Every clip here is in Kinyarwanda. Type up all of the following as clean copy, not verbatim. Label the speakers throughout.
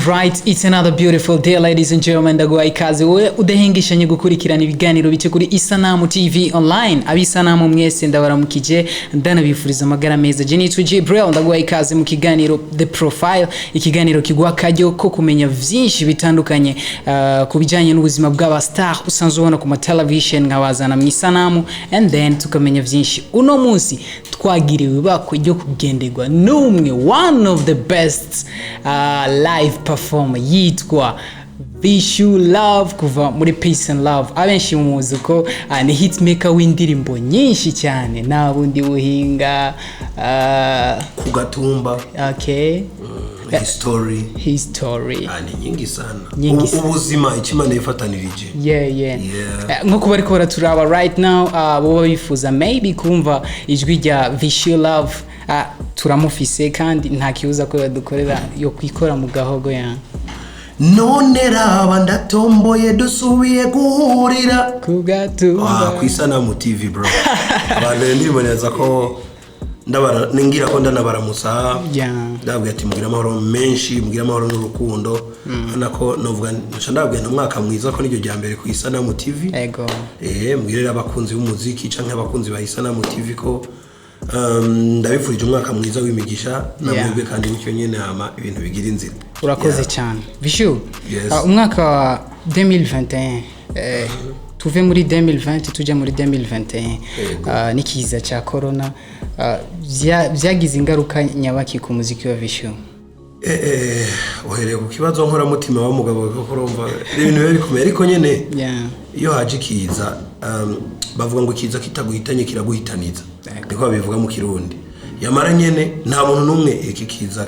Speaker 1: right, it's another beautiful day, ladies and gentlemen. Ndaguha ikaze wowe udahengishanye gukurikirana ibiganiro bice kuri Isanamu TV online. Abisanamu mwese ndabaramukije ndanabifuriza amagara meza. Je nitwa Jibril, ndaguha ikaze mu kiganiro The Profile, ikiganiro kiguha akaryo ko kumenya vyinshi bitandukanye kubijanye n'ubuzima bw'aba star usanzwe ubona ku ma television nkabazana mu Isanamu, and then tukamenya vyinshi. Uno munsi twagiriwe bako ryo kugenderwa n'umwe, one of the best live performer yitwa Vichoulove kuva muri Peace and Love. Abenshi mu muziko ni hitmaker w'indirimbo nyinshi cyane, na bundi buhinga
Speaker 2: kugatumba.
Speaker 1: Okay. History
Speaker 2: ani nyingi sana ubuzima ikimana ifatanirije.
Speaker 1: Yeah. Nko bari ko baraturaba right now, bo bifuza maybe kumva ijwi rya Vichoulove, turamufise kandi nta kibuza ko yadukorera yo kwikora mu gahogo ya
Speaker 2: none raba ndatomboye dusubiye guhurira
Speaker 1: kugatumba
Speaker 2: ku Isanamu TV bro. Abantu ndiboneza ko ningira ko ndanabaramusa ndabwiye ati mugira amahoro menshi, mugira amahoro n'urukundo. Nako novuga ndabwiye umwaka mwiza ko niryo rya mbere ku Isanamu TV.
Speaker 1: Ego
Speaker 2: mbwirira abakunzi b'umuziki canke abakunzi ba Isanamu TV ko ndabifurije umwaka mwiza w'imigisha namwebwe kandi bityo nyene ama ibintu bigira inzira.
Speaker 1: Urakoze cyane Vichu. Umwaka wa 2021 tuve muri 2020 tujya muri 2021 nikiza cha corona vyagize ingaruka nyabaki ku muziki wa Vichu.
Speaker 2: Ohereye ku kibazo nkora mutima wa mugabo ko kurumva ibintu biri bikomeye, ariko nyene iyo haje kiza bavuga ngo kiza kitaguhitanye kiraguhitaniza, niko babivuga mu Kirundi. Yamara nyene nta muntu numwe iki kiza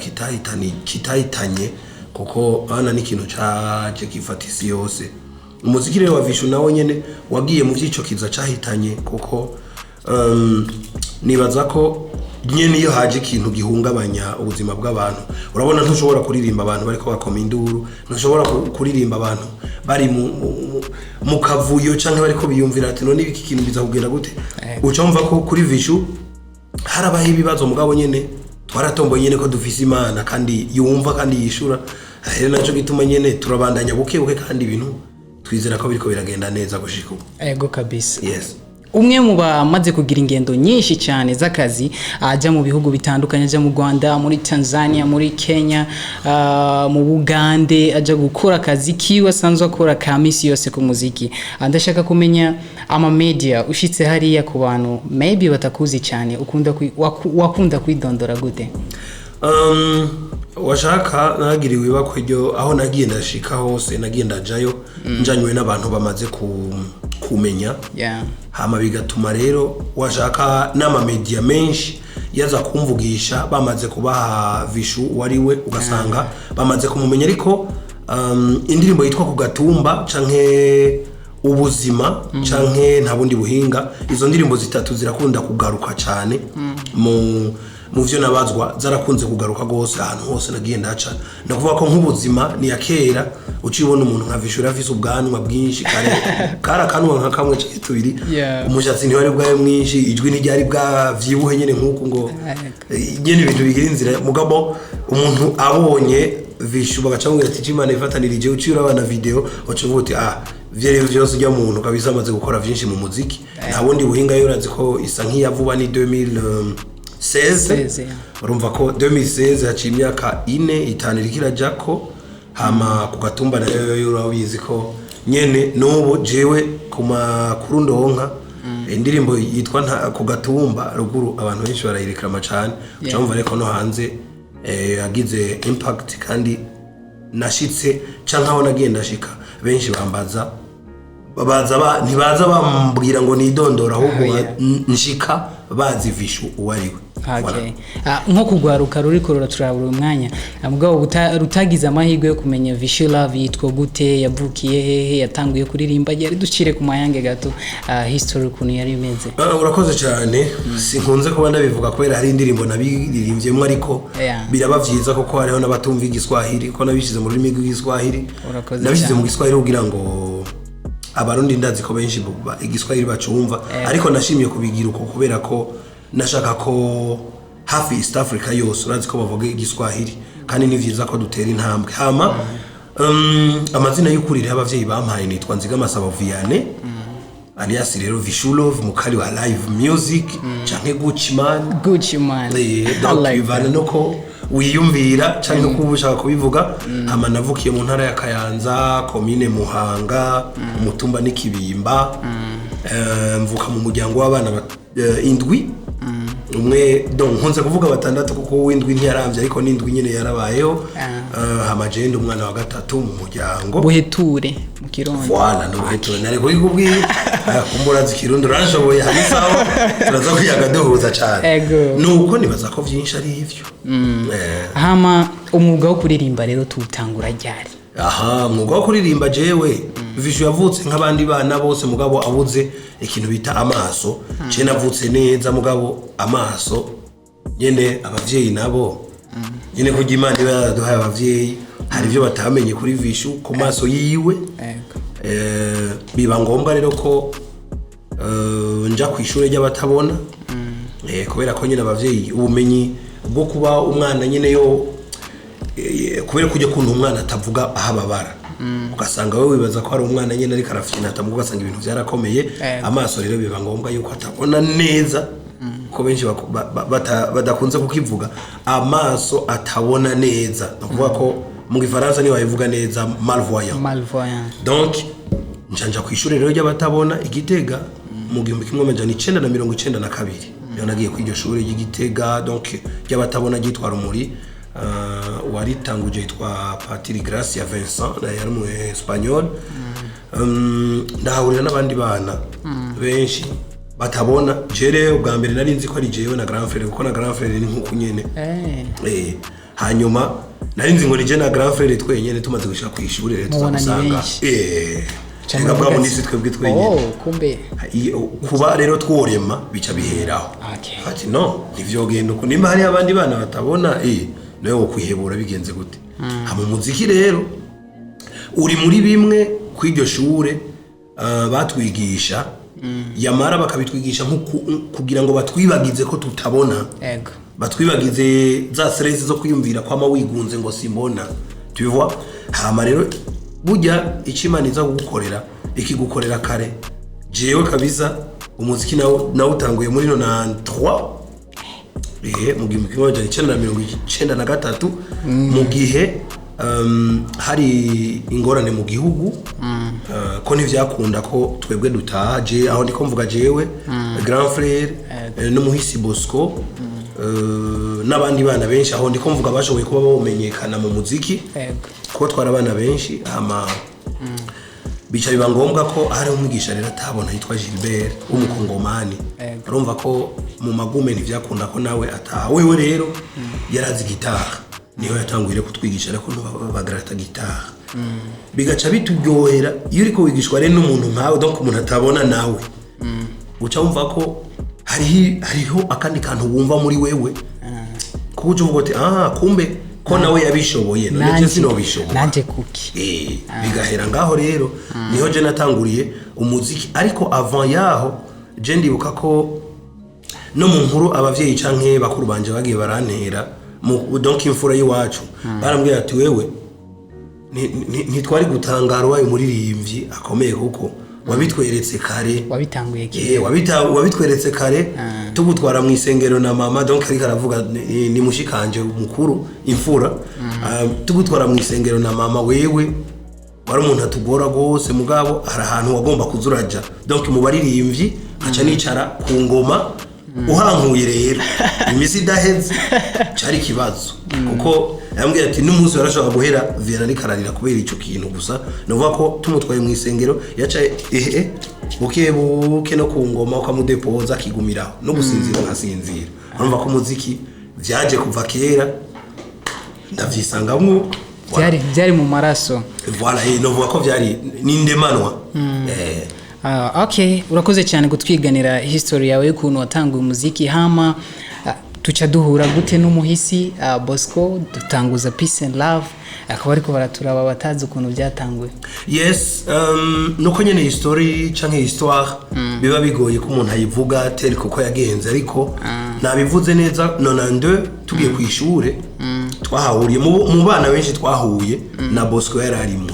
Speaker 2: kitahitanye kuko ana n'ikintu caje kifatisi yose. Umuziki rero wa Vichu nawe nyene wagiye mu vyico kiza cahitanye kuko nibaza ko nyene iyo haje ikintu gihungabanya ubuzima bw'abantu, urabona ntushobora kuririmba abantu bariko bakoma induru, ntushobora kuririmba abantu bari mu kavuyo canke bariko biyumvira ati none ibiki kintu biza kugenda gute. Ucumva ko kuri Vichu harabaho ibibazo mugabo nyene twaratomboye nyene ko dufise Imana kandi yumva kandi yishura. Rero naco gituma nyene turabandanya buke kandi ibintu twizera ko biriko biragenda neza gushika ubu.
Speaker 1: Ego kabisa.
Speaker 2: Yes.
Speaker 1: Umwe mu bamaze kugira ingendo nyinshi cyane z'akazi, ajya mu bihugu bitandukanye, ajya mu Rwanda, muri Tanzania, muri Kenya, mu Bugande, ajya gukora akazi kiwe asanzwe akora ka misi yose ku muziki. Ndashaka kumenya ama media ushitse hariya ku bantu maybe batakuzi cyane, wakunda kwidondora gute?
Speaker 2: Washaka nagiriwe bakweryo aho nagiye ndashika hose, nagiye ndajayo njanywe n'abantu bamaze kumenya. Hama bigatuma rero washaka n'ama media menshi yaza kumvugisha bamaze kubaha Vichu wariwe, ugasanga bamaze kumumenya. Ariko indirimbo yitwa kugatumba canke ubuzima canke nta bundi buhinga, izo ndirimbo zitatu zirakunda kugaruka cyane mu vyo nabazwa, zarakunze kugaruka gose ahantu hose nagiye ndaca. Ndakuvuga ko nk'ubuzima ni yakera ucibona umuntu nka Vichu afise ubwanwa bwinshi kare kanwa nka kamwe cyitubiri, umushatsi ni wari bwaye mwinshi, ijwi ni ryari bwa vyibuhe nyene nkuko ngo nyene ibintu bigira inzira. Mugabo umuntu abonye Vichu bagacamubwira ati Imana ifatanirije ucira abana video ucuvuti vyere vyose rya muntu kabisa amaze gukora vyinshi mu muziki. Nta bundi buhinga yorazi ko isa nk'iyavuba ni 2016. Urumva ko 2016 haciye imyaka 4-5 irikirajako. Hama kugatumba nayo yurabizi ko nyene n'ubu jewe ku makuru ndonka indirimbo yitwa kugatumba ruguru abantu benshi barayirikama cyane. Cyumva reko no hanze yagize impact kandi nashitse canka aho nagenda shika benshi bambaza ntibaza bambwira ngo nidondora ahubwo nshika bazi Vichu uwariwe.
Speaker 1: Nko kugwaruka ruriko ruraturabura umwanya, mugabo rutagize amahirwe yo kumenya Vichoulove yitwa gute, yavukiye hehe, yatanguye kuririmba, yari ducire ku mayange gato history kuntu yari imeze.
Speaker 2: Urakoze cyane. Sinkunze kuba ndabivuga kubera hari indirimbo nabiririmbyemo, ariko biraba vyiza kuko hariho n'abatumva igiswahili ko nabishize mu rurimi rw'igiswahili, nabishize mu giswahili kugira ngo abarundi ndazi ko benshi igiswahili bacumva. Ariko nashimye kubigira uko kubera ko nashaka ko hafi East Africa yose urazi ko bavuga igiswahili, kandi ni vyiza ko dutera intambwe hama amazina y'ukurire y'abavyeyi bampaye nitwa Nzigamasabo Vianney alias rero Vichoulove mukali wa live music canke Gucci man donc bivana nuko wiyumvira canke kuba ushaka kubivuga hama navukiye mu ntara ya Kayanza commune Muhanga umutumba n'ikibimba mvuka mu muryango w'abana indwi umwe donc nkunze kuvuga batandatu kuko w'indwi ntiyaramvye ariko n'indwi nyene yarabayeho hama jende umwana wa gatatu mu muryango
Speaker 1: buheture mu Kirundi
Speaker 2: voilà no buheture nari kubwira kumbura zikirundi ranshoboye hanisaho turaza kwiyaga duhuza cyane nuko nibaza ko vyinshi ari ivyo
Speaker 1: hama umwuga wo kuririmba rero tutangura ryari
Speaker 2: umwuga wo kuririmba jewe Vishu yavutse nk'abandi bana bose mugabo abuze ikintu bita amaso je navutse neza mugabo amaso nyene abavyeyi nabo nyene kugira Imana yaduhaye abavyeyi hari byo batamenye kuri Vishu ku maso yiwe biba ngombwa rero ko nja ku ishure ry'abatabona kubera ko nyene abavyeyi ubumenyi bwo kuba umwana nyene yo kubera kujya kuntu umwana atavuga ahababara ugasanga wewe wibaza ko ari umwana nyene ari karafina atamuga ugasanga ibintu byarakomeye amaso rero biba ngombwa yuko atabona neza ko benshi badakunze kukivuga amaso atabona neza nukuvuga ko mu Gifaransa ni bayivuga neza malvoyant donc njanja ku ishure rero ry'abatabona igitega mu 1992 yo nagiye ku iryo shure y'igitega donc ry'abatabona gitwa Rumuri waritanguje yitwa Patiri Gracia Vincent na yari mu Espanyol ndahurira n'abandi bana benshi batabona jere ubwa mbere nari nzi ko ari jewe na grand frère kuko na grand frère ni nkuko nyene hanyuma nari nzi ngo ni je na grand frère twenyene tumaze gushika ku ishure rero tuzasanga cyangwa bwa munisi twebwe twenyene
Speaker 1: kumbe
Speaker 2: kuba rero tworema bica biheraho ati no nivyogenda uko nimba hari abandi bana batabona nawe wo kwihebura bigenze gute hama muziki rero uri muri bimwe kw'iryo shure batwigisha yamara bakabitwigisha kugira ngo batwibagize ko tutabona batwibagize za stress zo kwiyumvira kwama wigunze ngo simbona tu vois hama rero burya ikimaniza gukorera ikigukorera kare jewe kabisa umuziki nawo utanguye muri 93 mu gihe mukibona 1993 mu gihe hari ingorane mu gihugu ko ntivyakunda ko twebwe dutaje aho ndiko mvuga jewe grand frère no muhisi Bosco n'abandi bana benshi aho ndiko mvuga bashoboye kuba bamenyekana mu muziki ko twara abana benshi ama bica biba ngombwa ko hari umwigisha rero atabona yitwa Gilbert umukongomani urumva ko mu magume ntivyakunda ko nawe atawewe rero yarazi gitara niho yatanguye kutwigisha ariko bagarata gitara bigaca bituryohera iyo uriko wigishwa rero n'umuntu nkawe donc umuntu atabona nawe uca wumva ko hariho akandi kantu wumva muri wewe kuko uvuga ati kumbe ko nawe yabishoboye none sinobishoboye
Speaker 1: nanje kuki
Speaker 2: bigahera ngaho rero niho je natanguriye umuziki ariko avant yaho je ndibuka ko no mu nkuru abavyeyi canke bakuru banje bagiye barantera donc imfura yiwacu barambwira ati wewe ntitwari gutangara wayo muririmbyi akomeye kuko wabitweretse kare
Speaker 1: wabitanguye kire
Speaker 2: wabitweretse kare tugutwara mu isengero na mama donc ari karavuga ni mushikanje mukuru imfura tugutwara mu isengero na mama wewe wari umuntu atugora gose mugabo hari ahantu wagomba kuzuraja donc mu baririmbyi aca nicara ku ngoma uhankuye rero imisi idaheze cari kibazo kuko yambwiye ati n'umunsi warashobora guhera Vianney arikararira kubera ico kintu gusa novuga ko tumutwaye mu isengero yaca buke no ku ngoma ukamudepoza akigumiraho no gusinzira nkasinzira urumva ko umuziki vyaje kuva kera ndavyisangamwo
Speaker 1: byari mu maraso
Speaker 2: voilà novuga ko vyari n'indemanwa
Speaker 1: okay urakoze cyane gutwiganira history yawe y'ukuntu watanguye umuziki hama tuca duhura gute n'umuhisi Bosco dutanguza peace and love akaba ariko baraturaba batazi ukuntu byatanguye
Speaker 2: yes nuko nyene history canke histoire biba bigoye ko umuntu ayivuga kuko yagenze ariko nabivuze neza 92 tugiye ku ishure twahahuriye mu bana benshi twahuye na Bosco yararimo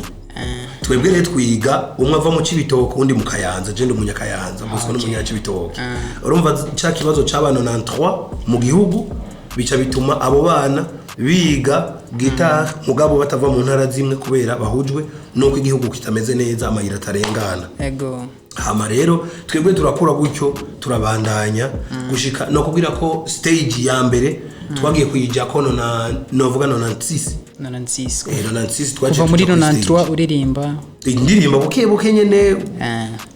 Speaker 2: twebwe rero twiga umwe ava mu Cibitoke undi mu Kayanza je ndi mu Nyakayanza Bosco no mu Nyacibitoke urumva cya kibazo c'abana na 3 mu gihugu bica bituma abo bana biga gitari mugabo batava mu ntara zimwe kubera bahujwe nuko igihugu kitameze neza amayira tarengana
Speaker 1: ego
Speaker 2: hama rero twebwe turakura gutyo turabandanya gushika no kugira ko stage ya mbere twagiye kuyija kono na novuga 96
Speaker 1: kuva muri 93 uririmba
Speaker 2: indirimba buke nyene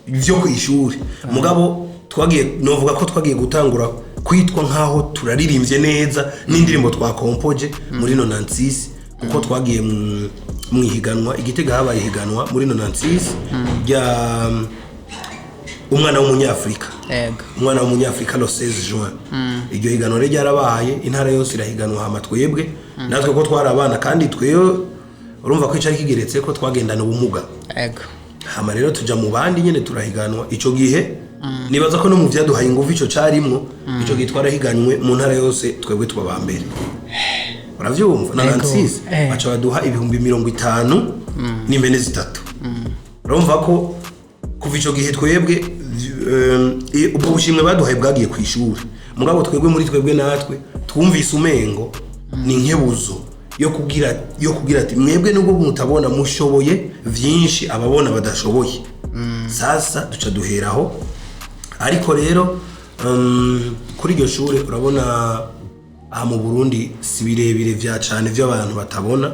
Speaker 2: byo kwishuri mugabo twagiye novuga ko twagiye gutangura kwitwa nkaho turaririmbye neza n'indirimbo twakompoje muri 96 kuko twagiye mu ihiganwa Igitega habaye ihiganwa muri 96 ya umwana w'umunyafrika umwana w'umunyafrika le 16 juin iryo higanwa rero ryarabaye intara yose irahiganwa hama twebwe natwe ko twari abana kandi twewe urumva ko icari kigeretse ko twagendana ubumuga hama rero tuja mu bandi nyene turahiganwa ico gihe nibaza ko no mu vyaduhaye ingufu ico carimwo ico gihe twarahiganwe mu ntara yose twebwe tuba bambere uravyumva na 96 baca baduha 50,000 n'impene zitatu urumva ko kuva ico gihe twebwe ubwo bushimwe baduhaye bwagiye kwishura mugabo twebwe muri twebwe natwe twumvise umengo ni nkebuzo yo kugira ati mwebwe nubwo mutabona mushoboye vyinshi ababona badashoboye sasa duca duheraho ariko rero kuri iryo shure urabona aha mu Burundi si birebire vya cane vy'abantu batabona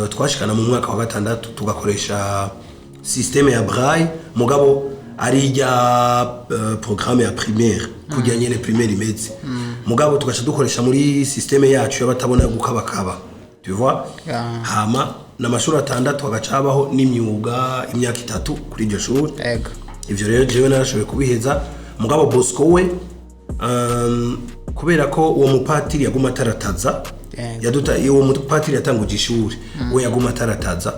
Speaker 2: twashikana mu mwaka wa 6 tugakoresha systeme ya braille mugabo ari ya programme ya primaire kujya nyene primaire imeze mugabo tugacha dukoresha muri systeme yacu y'abatabona gukabakaba tu vois hama na mashuri 6 agacabaho n'imyuga imyaka 3 kuri iryo shuri ivyo rero jewe narashoboye kubiheza mugabo Bosco we kubera ko uwo mupatiri yaguma tarataza uwo mupatiri yatanguje ishuri we yaguma tarataza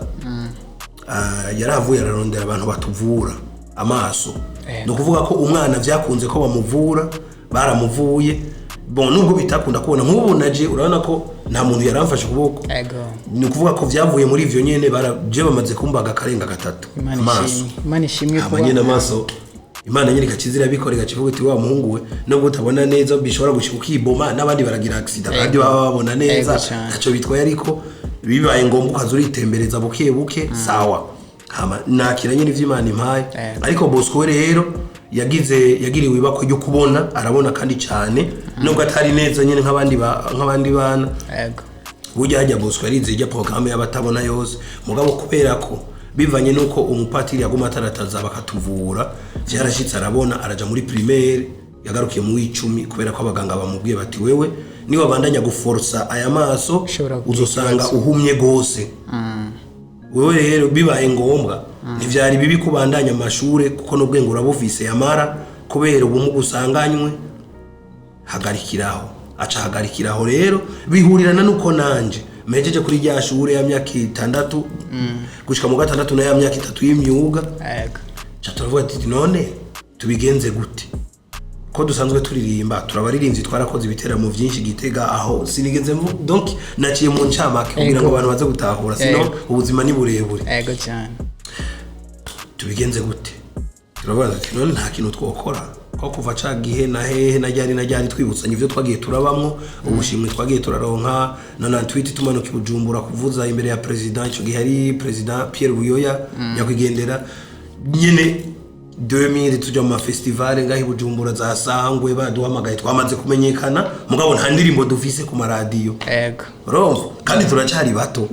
Speaker 2: yaravuye ararondera abantu batuvura amaso no kuvuga ko umwana vyakunze ko bamuvura baramuvuye bon nubwo bitakunda kubona nk'ubu naje urabona ko nta muntu yaramfashe kuboko ni kuvuga ko vyavuye muri ivyo nyene baraje bamaze kumbaga karenga 3 amaso
Speaker 1: Imana ishimwe
Speaker 2: kuba abanyene amaso Imana nyine kacizira bikorega kivuga ati wa muhungu we nubwo utabona neza bishobora gushika ukiboma n'abandi baragira accident kandi baba babona neza aco bitwaye ariko bibaye ngombwa ukazuritembereza buke sawa hama nakira nyine ivy'Imana impaye ariko Bosco rero yagiriwe ibako ryo kubona arabona kandi cyane nubwo atari neza nyine nk'abandi bana burya hajya Bosco yarize ijya programme y'abatabona yose mugabo kubera ko bivanye nuko umupatiri yaguma atarataza bakatuvura vyarashitse arabona araja muri primaire yagarukiye mu 10 kubera ko abaganga bamubwiye bati wewe ni wabandanya guforsa aya maso uzosanga uhumye gose wewe rero bibaye ngombwa ntivyari bibi kubandanya amashure kuko n'ubwenge urabufise yamara kubera ubumuga usanganywe hagarikiraho rero bihurirana nuko nanje mejeje kuri rya shure ya myaka 6 gushika mu 6 na ya myaka 3 y'imyuga turavuga ati none tubigenze gute ko dusanzwe turirimba turabaririmbyi twarakoze ibiteramo vyinshi Gitega aho sinigeze donc naciye mu ncamake kugira ngo abantu baze gutahura sino ubuzima ni burebure
Speaker 1: cyane
Speaker 2: tubigenze gute turavuga ati none nta kintu twokora ko kuva ca gihe na hehe na ryari twibutsanya ivyo twagiye turabamwo ubushimwe twagiye turaronka na tweet tumanuka Bujumbura kuvuza imbere ya president ico gihe ari president Pierre Buyoya yakwigendera nyene 2000 tuja mu festival ngahi Bujumbura za Sangwe baduhamagaye twamaze kumenyekana mugabo nta ndirimbo dufise ku maradiyo romvo kandi turacari bato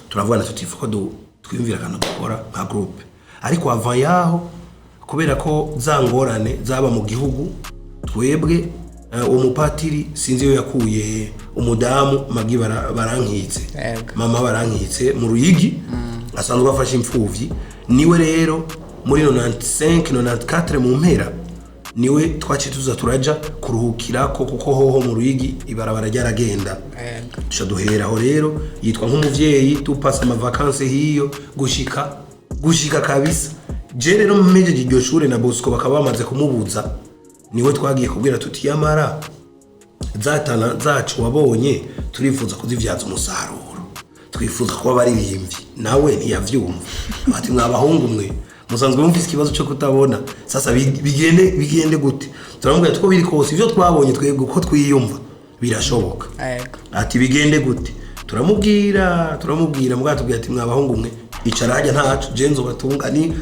Speaker 2: turavugana tutifuko twimvira kana gukora nka groupe ariko ava yaho kubera ko zangorane zaba mu gihugu twebwe umupatiri sinzi yo yakuye umudamu magi barankitse mama barankitse mu Ruyigi asanzwe afashe imfuvyi niwe rero muri 95 94 mu mpera niwe twaci tuza turaja kuruhukira ko kuko hoho mu Ruyigi ibarabara ryaragenda duheraho rero yitwa nk'umuvyeyi tupasa ama vacances hiyo gushika kabisa je rero mmejeje iryo shure na Bosco bakaba bamaze kumubuza niwe twagiye kubwira tuti yamara zatana zacu wabonye turifuza kuzivyaza umusaruro twifuza kuba baririmbyi nawe ntiyavyumva ati mwabahungu mwe musanzwe mumfise ikibazo cyo kutabona sasa bigende gute turamubwira two biri kose ivyo twabonye twebwe uko twiyumva birashoboka ati bigende gute turamubwira mugatubwira ati mwabahungu mwe icara hajya ntacu je nzobatunga ni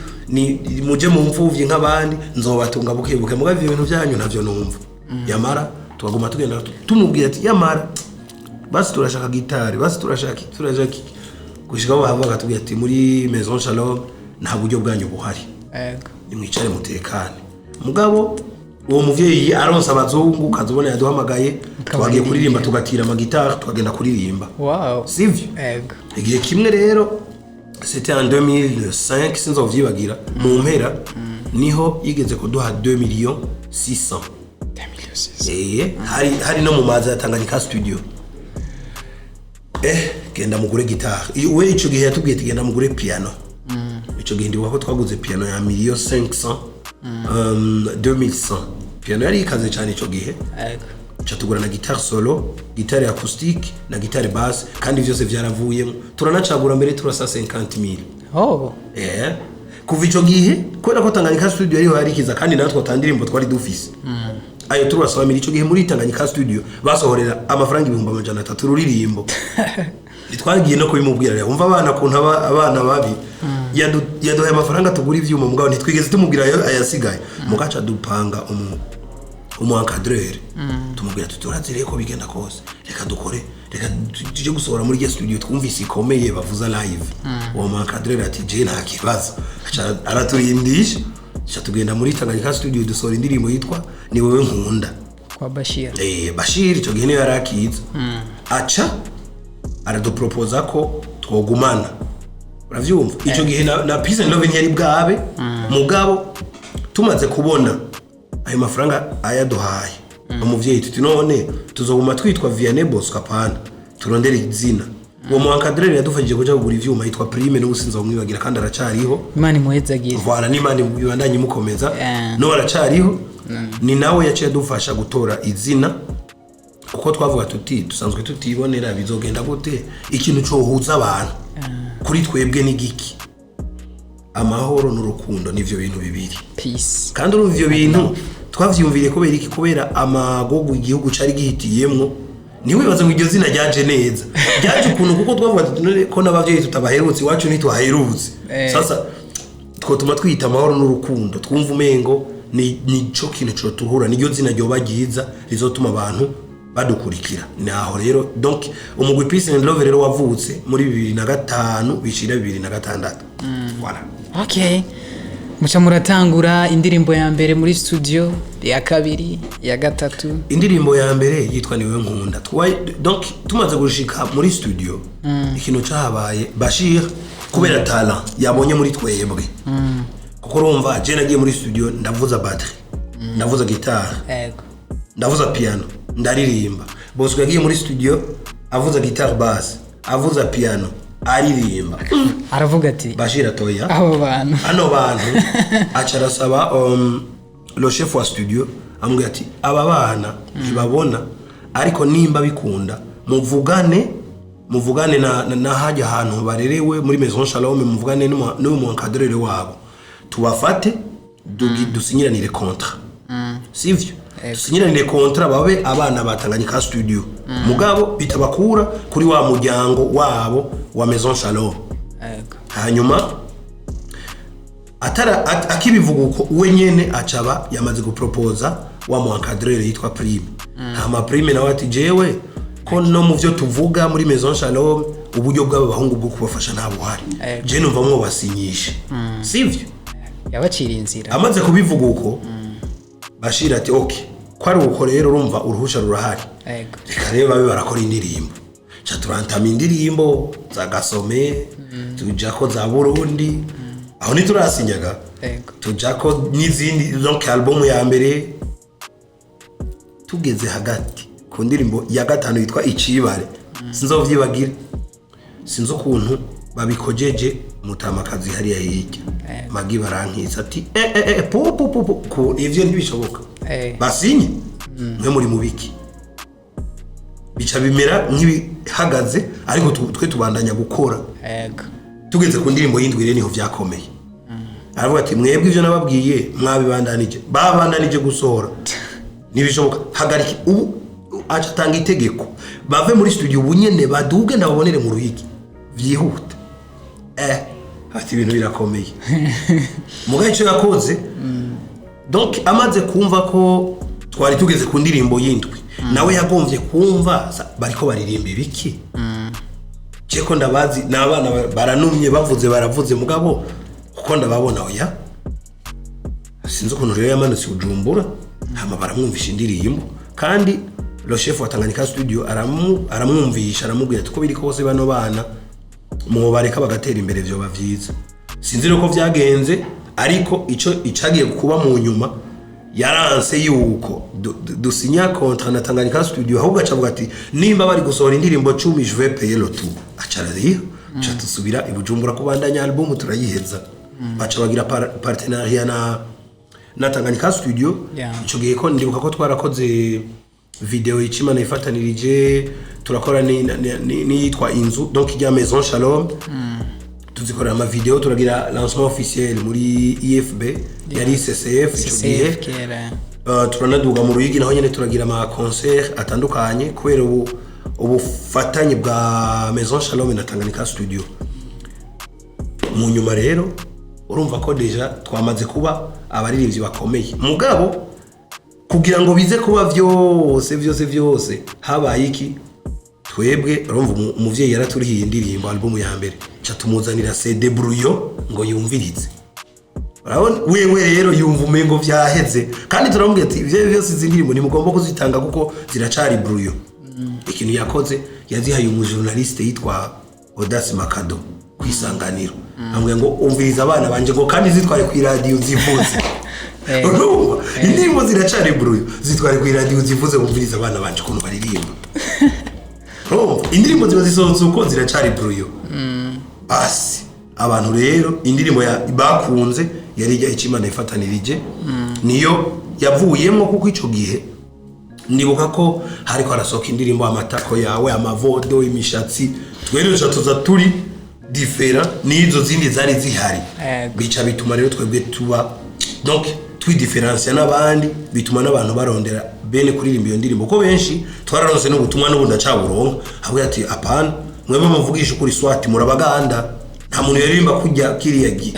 Speaker 2: muje mu mfuvyi nk'abandi nzobatunga bukebuke mugavye ibintu byanyu navyo numva yamara twaguma tugenda tumubwira ati yamara basi turashaka gitari basi turashaka gushika bavuga batubwira ati muri maison Shalom nta buryo bwanyu buhari nimwicare mutekane mugabo uwo muvyeyi aronsa abazungu kazobona yaduhamagaye twagiye kuririmba tugatira amagitari twagenda kuririmba sivyo igihe kimwe rero c'était en 2005 sinzovyibagira mu mpera niho yigeze kuduha 2,600,000 hari no mu mazi Tanganyika studio genda mugure gitari we ico gihe yatubwiye tugenda mugure piano ico gihe ndi wako twaguze piano ya 1,500,000 2100 piano yari ikaze cyane ico gihe tugura na guitare solo guitare acoustique na guitare basse kandi vyose vyaravuyemo turanacagura mbere turasa 50,000 kuva ico gihe kubera ko Tanganyika studio yari harikiza kandi natwe tandirimbo twari dufise ayo turasaba ico gihe muri Tanganyika studio basohorera amafaranga 300,000 ruririmbo litwagiye no kubimubwira rero umva abana kuntu abana babi yaduhaye amafaranga tugura ivyuma mugabo ntitwigeze tumubwira ayasigaye mugaca dupanga encadreur tumubwira tuturazire ko bigenda kose reka dukore reka tuje gusohora muri ya studio twumvise ikomeye bavuza live uwo encadreur ati je nta kibazo araturindisha tugenda muri Tanganyika studio dusohora indirimbo yitwa ni wewe nkunda
Speaker 1: kwa Bashir
Speaker 2: Bashir cyo gihe yarakiza aca araduproposa ko twogumana uravyumva ico gihe na Peace and Love yari bwabe mugabo tumaze kubona ayo mafaranga ayaduhaye umuvyeyi tuti none tuzoguma twitwa Vianney Bosco apana turondera izina uwo mu encadreur yadufashije kuja kugura ivyuma yitwa Prime no gusinza umwibagira kandi aracariho
Speaker 1: Imana muhezagira
Speaker 2: voilà ni Imana bibandanye mukomeza no aracariho ni nawe yaciye dufasha gutora izina uko twavuga tuti dusanzwe tutibonera bizogenda gute ikintu cyo huza abantu kuri twebwe ni giki amahoro n'urukundo nivyo bintu bibiri
Speaker 1: peace
Speaker 2: kandi uruvyo bintu twavyumvire kubera iki kubera amagogo igihugu cari gihitiyemwo niwe baza ngo iryo zina ryaje neza ryaje ukuntu kuko twavuga ko n'abavyeyi tutabaherutse iwacu ntitwaherutse sasa twotuma twita amahoro n'urukundo twumva umengo ni cyo kintu cyo tuhura niryo zina ryo bagiza rizotuma abantu badukurikira naho rero donc umugwi Peace and Love rero wavutse muri 2005 bishira 2006 voilà
Speaker 1: okay mucha muratangura indirimbo ya mbere muri studio ya kabiri ya gatatu
Speaker 2: indirimbo ya mbere yitwa niwe nkunda donc tumaze gushika muri studio ikintu cyahabaye Bashir kubera talent yabonye muri twebwe kuko urumva je nagiye muri studio ndavuza batterie ndavuza guitar ndavuza piano ndaririmba Bosco yagiye muri studio avuza guitar bass avuza piano aririmba
Speaker 1: aravuga ati
Speaker 2: Bashir atoya
Speaker 1: abo bantu
Speaker 2: acarasaba le chef wa studio ambwira ati aba bana ntibabona ariko nimba bikunda muvugane na hajya ahantu barerewe muri maison Shalom muvugane no mu encadreur wabo tubafate dusinyiranire contrat sivyo dusinyiranire contrat babe abana batanganyika studio mugabo bitabakura kuri wa muryango wabo wa maison Shalom hanyuma akibivuga uko we nyene acaba yamaze guproposa wa mu encadreur yitwa Prime hama Prime nawe ati jewe ko no mu byo tuvuga muri maison Shalom uburyo bw'abahungu bwo kubafasha nta buhari je numva mwo basinyishe sivyo
Speaker 1: yabaciriye inzira
Speaker 2: amaze kubivuga uko Bashir ati okay ko ari uko rero urumva uruhusha rurahari reka rero babe barakora indirimbo cha turantama indirimbo za Gasome tujako za Burundi aho ni turasinyaga tujako n'izindi donc album ya mbere tugeze hagati ku ndirimbo ya gatanu yitwa Icibare sinzovyibagira sinzo kuntu babikojeje mutamakazi hari ya hirya magi barankisa ati po ivyo ntibishoboka basinye mwe muri mubiki bica bimera nk'ibihagaze ariko twe tubandanya gukora
Speaker 1: yego
Speaker 2: tugeze ku ndirimbo y'indwire niho vyakomeye aravuga ati mwebwe ivyo nababwiye mwabibandanije babandanije gusohora nibishoboka hagariki ubu aca tanga itegeko bave muri studio bunyene baduge ndabonere mu ruhigi vyihuta ati ibintu birakomeye mugaye cyo yakoze donc amaze kumva ko twari tugeze ku ndirimbo y'indwi nawe yagomvye kumva bariko baririmba ibiki ceko ndabazi n'abana baranumye baravuze mugabo kuko ndababona oya sinzi ukuntu rero yamanutse ujumbura hama baramwumvisha indirimbo kandi le chef wa Tanganyika studio aramwumvisha aramubwira tuko biri kose bano bana mu bareka bagatera imbere byo bavyiza sinzi reko vyagenze ariko icagiye kuba mu nyuma yaranse yuko dusinya contrat na Tanganyika studio ahubwo acavuga ati nimba bari gusohora indirimbo 10 je vais payer le tout acarariyo tusubira ibujumbura kubandanya album turayiheza baca bagira partenariat na Tanganyika studio ico gihe ko ndibuka ko twarakoze video y'Imana ifatanirije turakora ni yitwa inzu donc ijya maison Shalom tuzikora ama video turagira lancement officiel muri IFB yari CCF ico gihe turanaduga mu ruyigi naho nyene turagira ama concert atandukanye kubera ubufatanye bwa maison Shalom na Tanganyika studio mu nyuma rero urumva ko deja twamaze kuba abaririmbyi bakomeye mugabo kugira ngo bize kuba vyose habaye iki twebwe urumva umuvyeyi yaraturihiye indirimbo album ya mbere cha tumuzanira CD brouillon ngo yumvirize urabona wewe rero yumva umengo vyaheze kandi turamubwira ati ivyo byose izindirimbo ni mugomba kuzitanga kuko ziracari brouillon ikintu yakoze yazihaye umujournaliste yitwa Audace Makado kwisanganiro amwe ngo umviriza abana banje ngo kandi zitware ku radio zivuze indirimbo ziracari brouillon zitware ku radio zivuze umviriza abana banje kuno baririmba indirimbo ziba zisohotse uko ziracari brouillon basi abantu rero indirimbo bakunze yari ijya Imana ifatanirije niyo yavuyemo kuko ico gihe ndibuka ko hariko arasoka indirimbo amatako yawe amavodo imishatsi twere tuza turi different nizo zindi zari zihari bica bituma rero twebwe tuba donc twidifferencia n'abandi bituma n'abantu barondera bene kuririmba iyo ndirimbo ko benshi twararonse no gutumwa no bundacaburonka habwe ati apana mwebwe muvugisha ukuri swati murabaganda nta muntu yaririmba kujya kiriya gi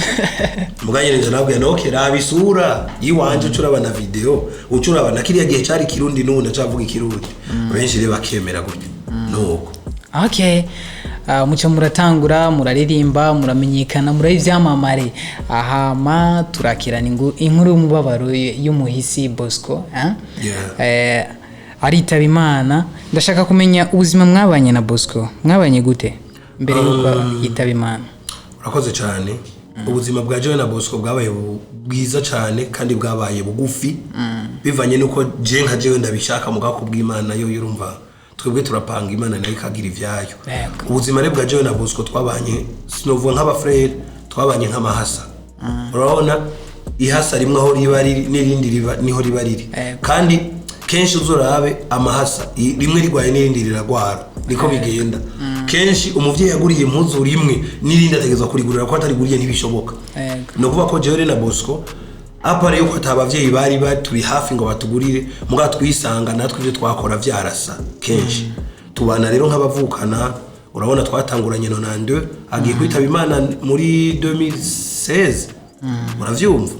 Speaker 2: muganye nje nabwiye no kera bisura yiwanje ucurabana video ucurabana kiriya gihe cari kirundi n'ubundi acavuga ikirundi benshi rero bakemera gutyo nuko
Speaker 1: okay muco muratangura muraririmba muramenyekana muri ivyamamare ahama turakirana inkuru y'umubabaro y'umuhisi Bosco aritaba Imana ndashaka kumenya ubuzima mwabanye na Bosco mwabanye gute mbere yuko yitaba Imana
Speaker 2: urakoze cyane ubuzima bwa Joe na Bosco bwabaye bwiza cyane kandi bwabaye bugufi bivanye nuko je nka jewe ndabishaka mugako bw'Imana yo yurumva twebwe turapanga Imana nayo ikagira ivyayo ubuzima rero bwa Joe na Bosco twabanye sinovuga nk'abafrere twabanye nk'amahasa urabona ihasa rimwe aho ribari n'irindi niho ribariri kandi kenshi uzorabe amahasa rimwe rigwaye n'irindi riragwara niko bigenda kenshi umuvyeyi yaguriye impuzu rimwe n'irindi ategezwa kurigurira ko atariguriye ntibishoboka no kuvuga ko Joe na Bosco apare yuko atabavyeyi bari turi hafi ngo batugurire muga twisanga natwe ivyo twakora vyarasa kenshi tubana rero nk'abavukana urabona twatanguranye 92 agiye kwitaba Imana muri 2016 muravyumva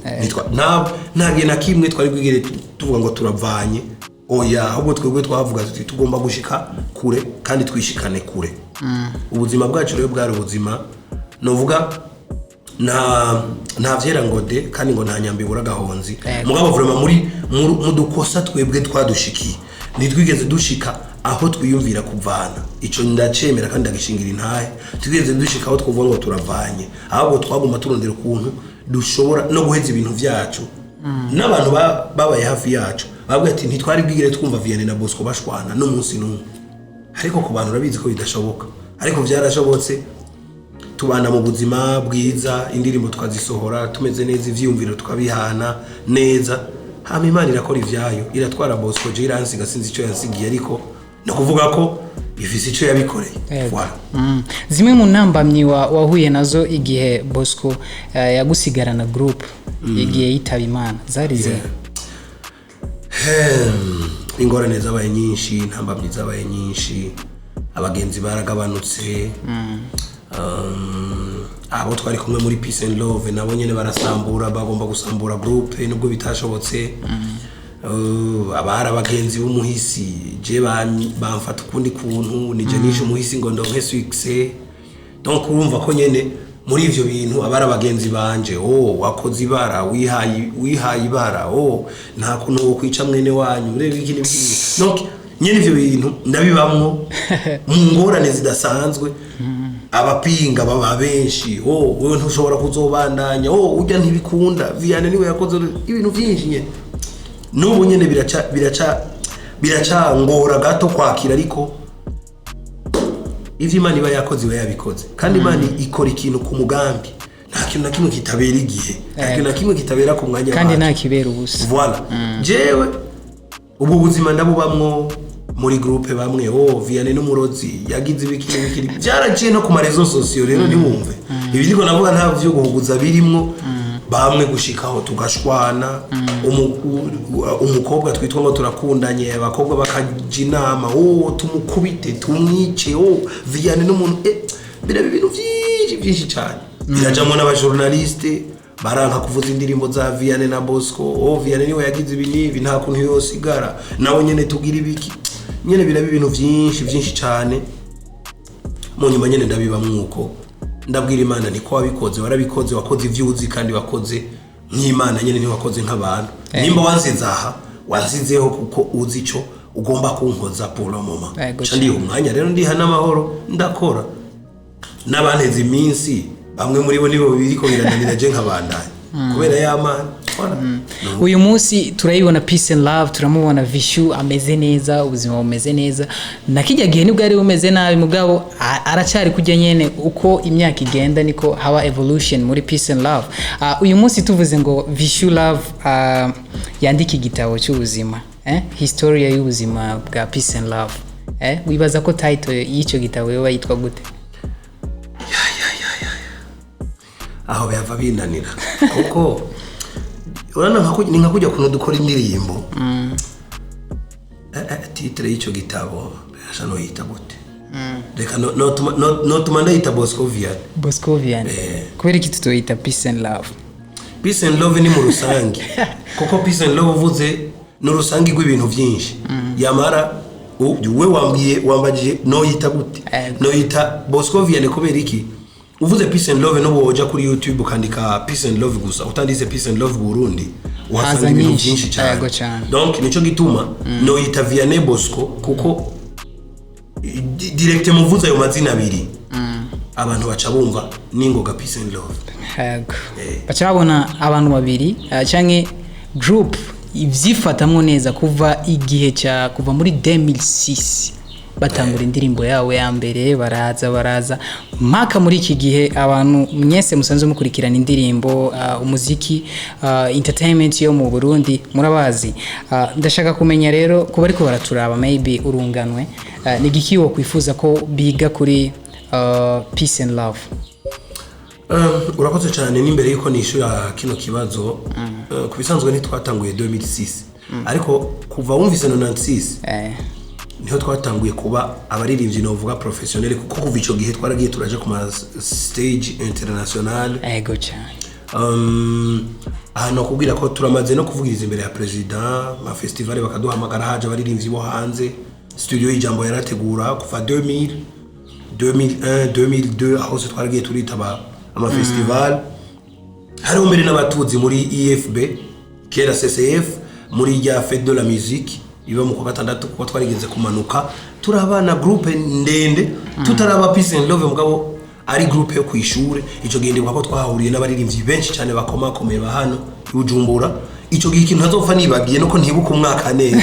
Speaker 2: ntagiye na kimwe twari kwigere tuvuga ngo turavanye oya ahubwo twebwe twavuga tuti tugomba gushika kure kandi twishikane kure ubuzima bwacu rero bwari ubuzima novuga nta vyera ngode kandi ngo nta nyambi buragahonzi mugabo vraiment muri mudukosa twebwe twadushikiye nitwigeze dushika aho twiyumvira kuvana ico ndacemera kandi agishingira intahe twigeze dushika aho twovuga ngo turavanye ahubwo twaguma turondera ukuntu dushobora no guheza ibintu vyacu n'abantu babaye hafi yacu babwiye ati ntitwari bwigire twumva Vianney na Bosco bashwana no munsi n'umwe ariko ku bantu urabizi ko bidashoboka ariko vyarashobotse tubana mu buzima bwiza indirimbo twazisohora tumeze neza ivyumviro tukabihana neza hama Imana irakora ivyayo iratwara Bosco je iransiga sinzi ico yansigiye ariko no kuvuga ko bifise ico yabikoreye. Voilà.
Speaker 1: Zimwe mu ntambamyi wahuye nazo igihe Bosco yagusigarana group igihe yitaba Imana zarize.
Speaker 2: Ingorane zabaye nyinshi, intambamyi zabaye nyinshi, abagenzi baragabanutse. Abo twari kumwe muri Peace and Love nabo nyene barasambura, bagomba gusambura group nubwo bitashobotse. Abara abagenzi b'umuhisi je bamfata ukundi kuntu nije nishe umuhisi ngo ndonke success. Donc urumva ko nyene muri ivyo bintu abara abagenzi banje wakoze ibara wihaye ibara nta kuntu wo kwica mwene wanyu urebe iki n'ibiki. Donc nyene ivyo bintu ndabibamwo mu ngorane zidasanzwe. Abapinga baba benshi wewe ntushobora kuzobandanya ujya ntibikunda Vianney niwe yakoze ibintu byinshi nyene. Nubu nyene biraca ngora gato kwakira, ariko ivyo Imana iba yakoze iba yabikoze, kandi Imana ikora ikintu ku mugambi. Nta kintu na kimwe kitabera igihe, nta kintu na kimwe kitabera ku mwanya
Speaker 1: kandi nta kibera ubusa.
Speaker 2: Voilà. Jewe ubu buzima ndabubamwo muri groupe bamwe Vianney n'umurozi yagize ibikiri byaraciye no ku marezo sosiyo rero ntiwumve ibi ndiko navuga nta vyo guhuguza birimwo. Bamwe gushikaho tugashwana, umukobwa twitwa ngo turakundanye, abakobwa bakaja inama tumukubite tumwice Vianney n'umuntu bira ibintu byinshi cyane. Birajamwe n'abajournaliste baranka kuvuza indirimbo za Vianney na Bosco. Vianney niwe yagize ibintu nta kuntu yosigara nawe nyene tugira ibiki nyene bira ibintu byinshi cyane. Mu nyuma nyene ndabibamwuko ndabwira Imana niko wabikoze, warabikoze, wakoze ivyuzi kandi wakoze nk'Imana nyene ntiwakoze nk'abantu. Nimba wansizaha wansizeho kuko uzi ico ugomba kunkoza pour le moment. Kandi umwanya rero ndiha n'amahoro ndakora n'abanteze iminsi bamwe muri bo nibo biriko birananira je nk'abandanye kubera y'Amana.
Speaker 1: Uyu munsi turayibona Peace and Love, turamubona Vishu ameze neza, ubuzima bumeze neza. Nakijya gihe nibwo ari bumeze nabi, mugabo aracari kujya nyene uko imyaka igenda niko haba evolution muri Peace and Love. Uyu munsi tuvuze ngo Vichoulove yandika igitabo cy'ubuzima, historia y'ubuzima bwa Peace and Love. Wibaza ko title y'icyo gitabo yoba yitwa gute?
Speaker 2: Aho byava binanira kuko urana nka kujya kuno dukora indirimbo. Titre y'icyo gitabo birasha no yita gute? Reka no tumanda yita Bosco Vianney. Kubera iki tutoyita Peace and Love? Peace and Love ni mu rusangi kuko Peace and Love uvuze no rusangi rw'ibintu byinshi. Yamara we wambagije no yita gute? No yita Bosco Vianney kubera iki? Uvuze Peace and Love no boja kuri YouTube ukandika Peace and Love gusa utandise Peace and Love Burundi uhasanga ibintu byinshi cyane. Donc nico gituma no yita Vianney Bosco kuko direct muvuza ayo mazina abiri abantu baca bumva ningoga Peace and Love. Baca babona abantu babiri canke group ivyifatamwo neza kuva igihe cya kuva muri 2006 batangura indirimbo yawe ya mbere baraza maka muri iki gihe abantu mwese musanzwe mukurikirana indirimbo umuziki entertainment yo mu Burundi murabazi. Ndashaka kumenya rero kuba ariko baraturaba maybe urunganwe ni gikiwo kwifuza ko biga kuri Peace and Love. Urakoze cyane n'imbere yuko nishura kino kibazo kubisanzwe ntitwatanguye 2006 ariko kuva wumvise 96 niho twatanguye kuba abaririmbyi no vuga professionnel kuko kuva ico gihe twaragiye turaje ku ma stage international.
Speaker 1: Ego cyane.
Speaker 2: Hano kubwira ko turamaze no kuvugiriza imbere ya president ma festival bakaduhamagara haje abaririmbyi bo hanze. Studio y'ijambo yarategura kuva 2000 2001 2002 aho twaragiye turitaba ama festival. Hari mbere n'abatuzi muri IFB kera CCF muri ya fête de la musique iba mu kwa gatandatu kuko twarigeze kumanuka turabana groupe ndende tutaraba Peace and Love mugabo ari groupe yo kwishure. Ico gende kwako twahuriye n'abaririmbyi benshi cyane bakomakomeye ba hano Bujumbura. Ico gihe ikintu ntazopfa nibagiye nuko ntibuka umwaka neza.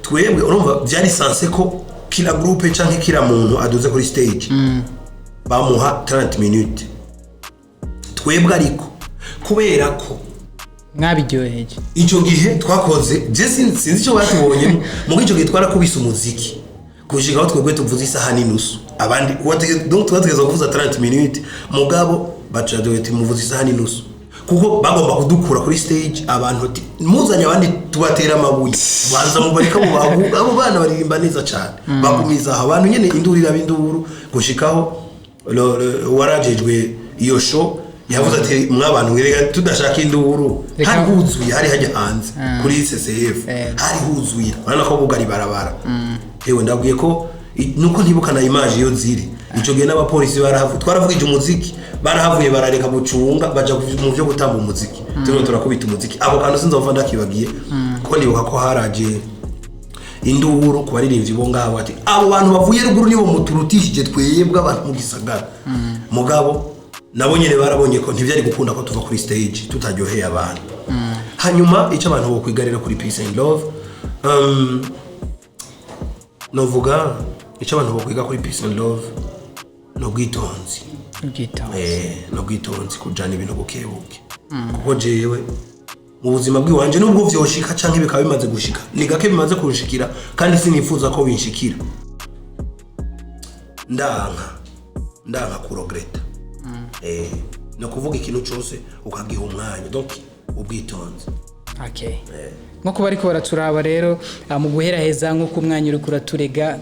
Speaker 2: Twebwe urumva byari sanse ko kila groupe canke kila muntu aduze kuri stage bamuha 30 minutes. Twebwe ariko kubera ko
Speaker 1: mwabiryoheje
Speaker 2: ico gihe twakoze je sinzi ico batubonye mu gico gihe twarakubise umuziki kushika aho twebwe tuvuze isaha n'inusu abandi donc twategeza kuvuza 30 minutes mugabo bacadoye muvuze isaha n'inusu kuko bagomba kudukura kuri stage abantu muzanya abandi tubatera amabuye banza mubarika mu bagu abo bana baririmba neza cyane bagumiza abantu nyene indurira binduru gushikaho warajejwe iyo show yavuze ati mwabantu rega tudashaka induru hari huzuye hari hajya hanze kuri CCF hari huzuye urana ko bugari barabara hewe ndabwiye ko nuko ntibuka na image yo ziri ico gihe n'abapolisi barahavu twaravugije umuziki barahavuye barareka gucunga baja mu byo gutamba umuziki turakubita umuziki abo kantu sinzova ndakibagiye ko nibuka ko haraje induru ku baririmbyi bo ngaho ati abo bantu bavuye ruguru nibo muturutishije twebwe abantu mu gisagara mugabo nabo nyene barabonye ko ntivyari gukunda ko tuva kuri stage tutaryoheye abantu hanyuma ico abantu bo kwigarira kuri Peace and Love novuga ico abantu bo kwiga kuri Peace and Love no bwitonzi no bwitonzi kujana ibintu bukebuke kuko jewe mu buzima bw'iwanje nubwo vyoshika canke bikaba bimaze gushika ni gake bimaze kunshikira kandi sinifuza ko binshikira ndanka kuregreta no kuvuga ikintu cyose ukagiha umwanya donc ubwitonzi
Speaker 1: okay nko bariko baraturaba rero mu guhera heza nko kumwanya uri kuraturega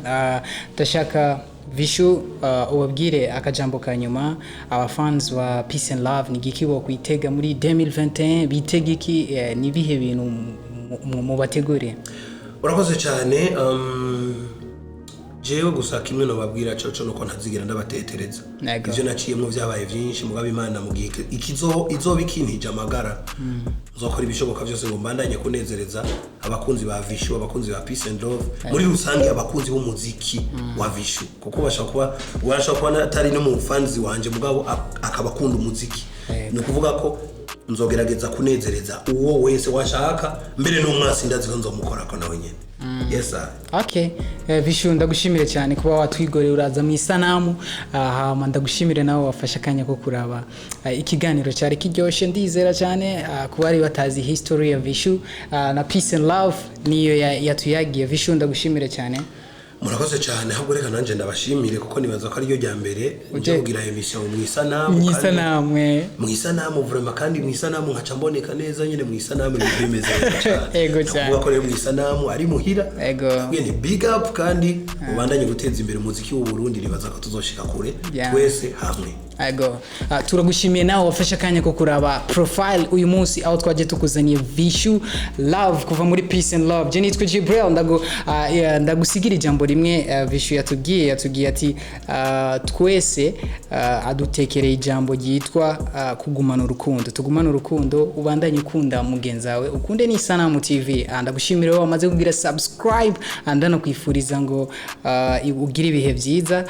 Speaker 1: ndashaka Vishu ubabwire akajambo kanyuma abafans wa Peace and Love ni giki bo kwitega muri 2021 bitega iki ni bihe bintu mu bategure
Speaker 2: urakoze cyane jewe gusa kimwe no babwira cyo nuko ntazigira ndabatetereza ivyo naciyemo vyabaye vyinshi mugabo Imana mu gihe izoba ikintije amagara nzokora ibishoboka byose ngo mbandanye kunezereza abakunzi ba Vishu abakunzi ba Peace and Love muri rusange abakunzi b'umuziki wa Vishu kuko bashaka kuba atari no mu fans wanje mugabo akabakunda umuziki no kuvuga ko nzogerageza kunezereza uwo wese washaka mbere n'umwasi ndazi ko nzomukora ko nawe nyene yes sir
Speaker 1: okay Vishu ndagushimire cyane kuba watwigoreye uraza mu Isanamu hama ndagushimire nawe wafasha kanya ko kuraba ikiganiro cyari kiryoshe ndizera cyane kuba ari batazi history ya Vishu na Peace and Love niyo yatuyagiye Vishu ndagushimire cyane
Speaker 2: murakoze cyane ahubwo reka nanje ndabashimire kuko nibaza ko ari ryo jya mbere uje kugira emission mu Isanamu vraiment kandi mu Isanamu nkaca mboneka neza nyine mu Isanamu bimeze cyane
Speaker 1: ego cyane
Speaker 2: kuko mu Isanamu ari muhira
Speaker 1: ego
Speaker 2: ni big up kandi ubandanye guteza imbere umuziki w'u Burundi nibaza ko tuzoshika kure twese hamwe
Speaker 1: ego turagushimiye nawe wafasha kanya ko kuraba profile uyu munsi aho twaje tukuzaniye Vishu Love kuva muri Peace and Love je nitwe Jibril ndagusigira ijambo rimwe Vishu yatubwiye ati twese adutekereye ijambo ryitwa kugumana urukundo tugumana urukundo ubandanye ukunda mugenzi wawe ukunde ni Isanamu TV ndagushimira wowe wamaze kugira subscribe andana kwifuriza ngo ugire ibihe byiza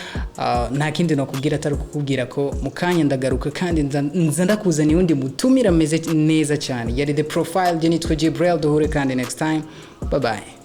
Speaker 1: nta kindi no kubwira atari kukubwira ko mukanya ndagaruka kandi nza ndakuzaniye undi mutumira meze neza cyane yari the profile je nitwe Jibril duhure kandi next time bye bye